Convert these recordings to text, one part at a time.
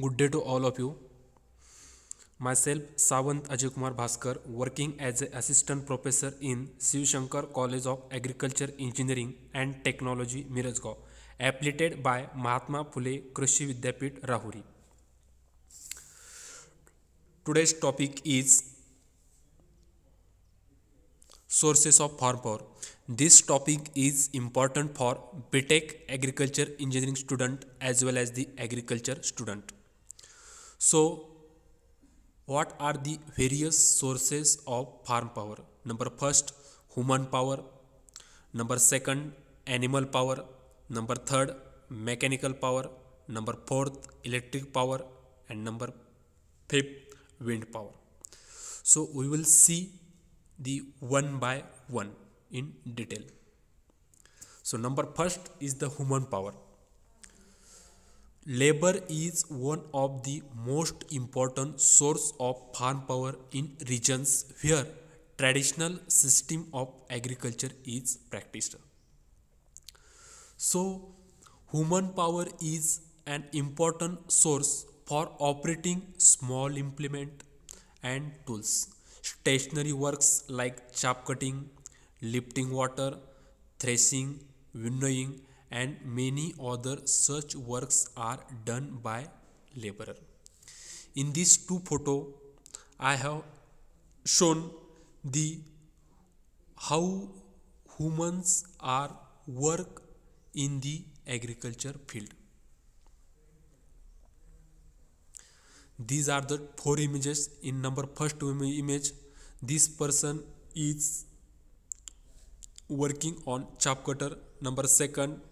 Good day to all of you. Myself, Savant Ajay Kumar Bhaskar, working as an assistant professor in Shiv Shankar College of Agriculture, Engineering and Technology, Mirajgaon, affiliated by Mahatma Phule Krishi Vidyapit, Rahuri. Today's topic is sources of farm power. This topic is important for BTech Agriculture Engineering student as well as the agriculture student. So, what are the various sources of farm power? Number first, human power. Number second, animal power. Number third, mechanical power. Number fourth, electric power. And number fifth, wind power. So we will see the one by one in detail. So number first is the human power. Labor is one of the most important source of farm power in regions where traditional system of agriculture is practiced. So, human power is an important source for operating small implement and tools. Stationary works like chaff cutting, lifting water, threshing, winnowing, and many other such works are done by laborer. In these two photo, I have shown the how humans are work in the agriculture field. These are the four images. In number first image, this person is working on chaff cutter. Number second,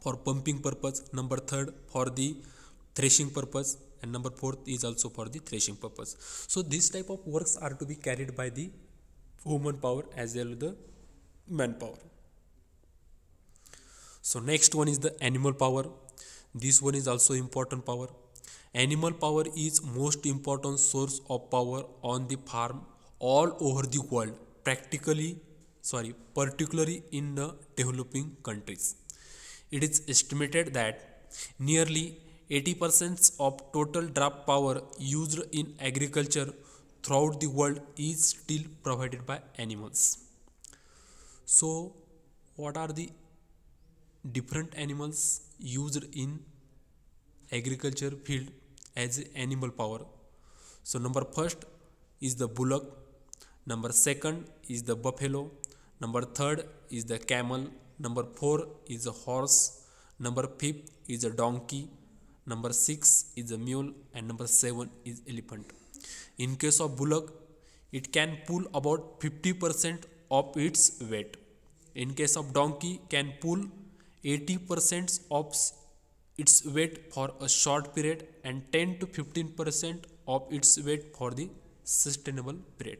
for pumping purpose. Number third, for the threshing purpose. And number fourth is also for the threshing purpose. So this type of works are to be carried by the human power as well as the manpower. So next one is the animal power. This one is also important power. Animal power is most important source of power on the farm all over the world, particularly in the developing countries. It is estimated that nearly 80% of total draft power used in agriculture throughout the world is still provided by animals. So, what are the different animals used in agriculture field as animal power? So, number first is the bullock, number second is the buffalo, number third is the camel, number 4 is a horse, number 5 is a donkey, number 6 is a mule, and number 7 is elephant. In case of bullock, it can pull about 50% of its weight. In case of donkey, can pull 80% of its weight for a short period and 10 to 15% of its weight for the sustainable period.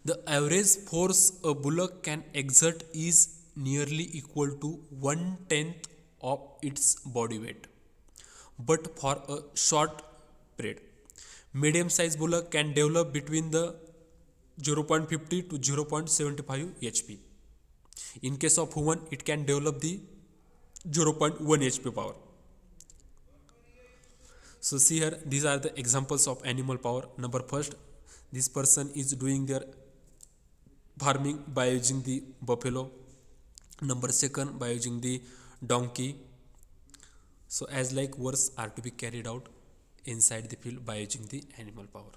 The average force a bullock can exert is nearly equal to 1/10 of its body weight, but for a short period. Medium sized bullock can develop between the 0.50 to 0.75 HP. In case of human, it can develop the 0.1 HP power. So see here, these are the examples of animal power. Number first, this person is doing their farming by using the buffalo. Number second, by using the donkey. So as like works are to be carried out inside the field by using the animal power.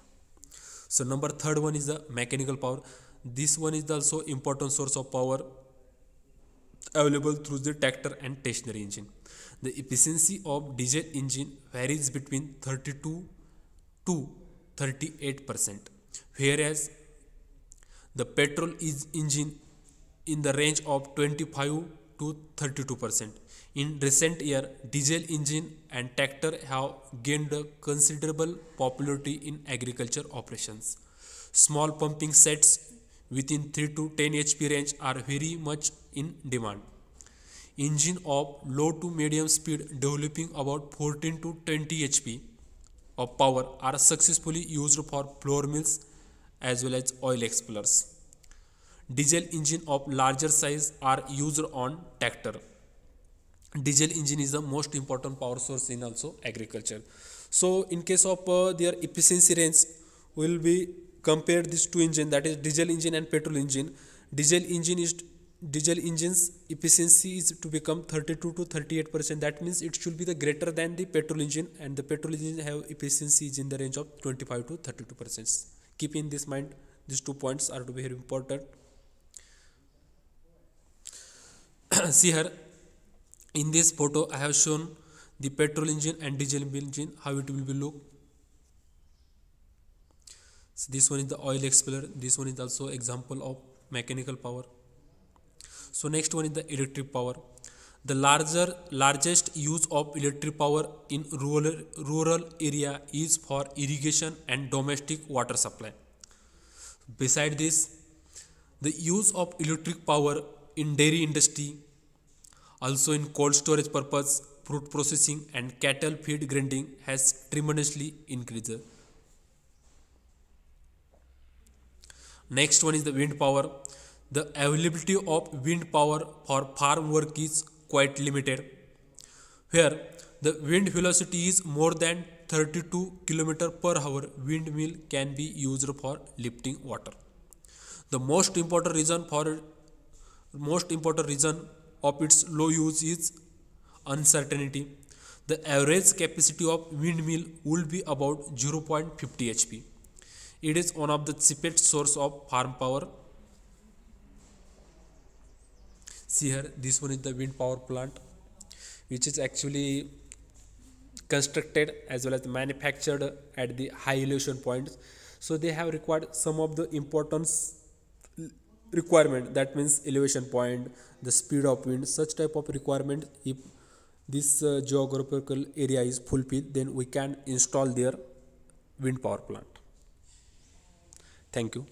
So number third one is the mechanical power. This one is also important source of power available through the tractor and stationary engine. The efficiency of diesel engine varies between 32 to 38%, whereas the petrol is engine in the range of 25 to 32%. In recent year, diesel engine and tractor have gained a considerable popularity in agriculture operations. Small pumping sets within 3 to 10 HP range are very much in demand. Engine of low to medium speed developing about 14 to 20 HP of power are successfully used for flour mills as well as oil expellers. Diesel engine of larger size are used on tractor. diesel engine is the most important power source in also agriculture. So in case of their efficiency range, will be compare these two engine, that is diesel engine and petrol engine. Diesel engine's efficiency is to become 32 to 38%. That means it should be the greater than the petrol engine, and the petrol engine have efficiency is in the range of 25 to 32%. Keep in this mind, these 2 points are to be very important. See here, in this photo I have shown the petrol engine and diesel engine, how it will be look. So this one is the oil expeller, this one is also example of mechanical power. So next one is the electric power. The largest use of electric power in rural area is for irrigation and domestic water supply. Beside this, the use of electric power in dairy industry, also in cold storage purpose, fruit processing and cattle feed grinding has tremendously increased. Next one is the wind power. The availability of wind power for farm work is quite limited. Where the wind velocity is more than 32 km per hour, windmill can be used for lifting water. The most important reason of its low use is uncertainty. The average capacity of windmill will be about 0.50 HP. It is one of the cheapest source of farm power. See here, this one is the wind power plant, which is actually constructed as well as manufactured at the high elevation points. So they have required some of the importance requirement, that means elevation point, the speed of wind, such type of requirement. If this geographical area is fulfilled, then we can install their wind power plant. Thank you.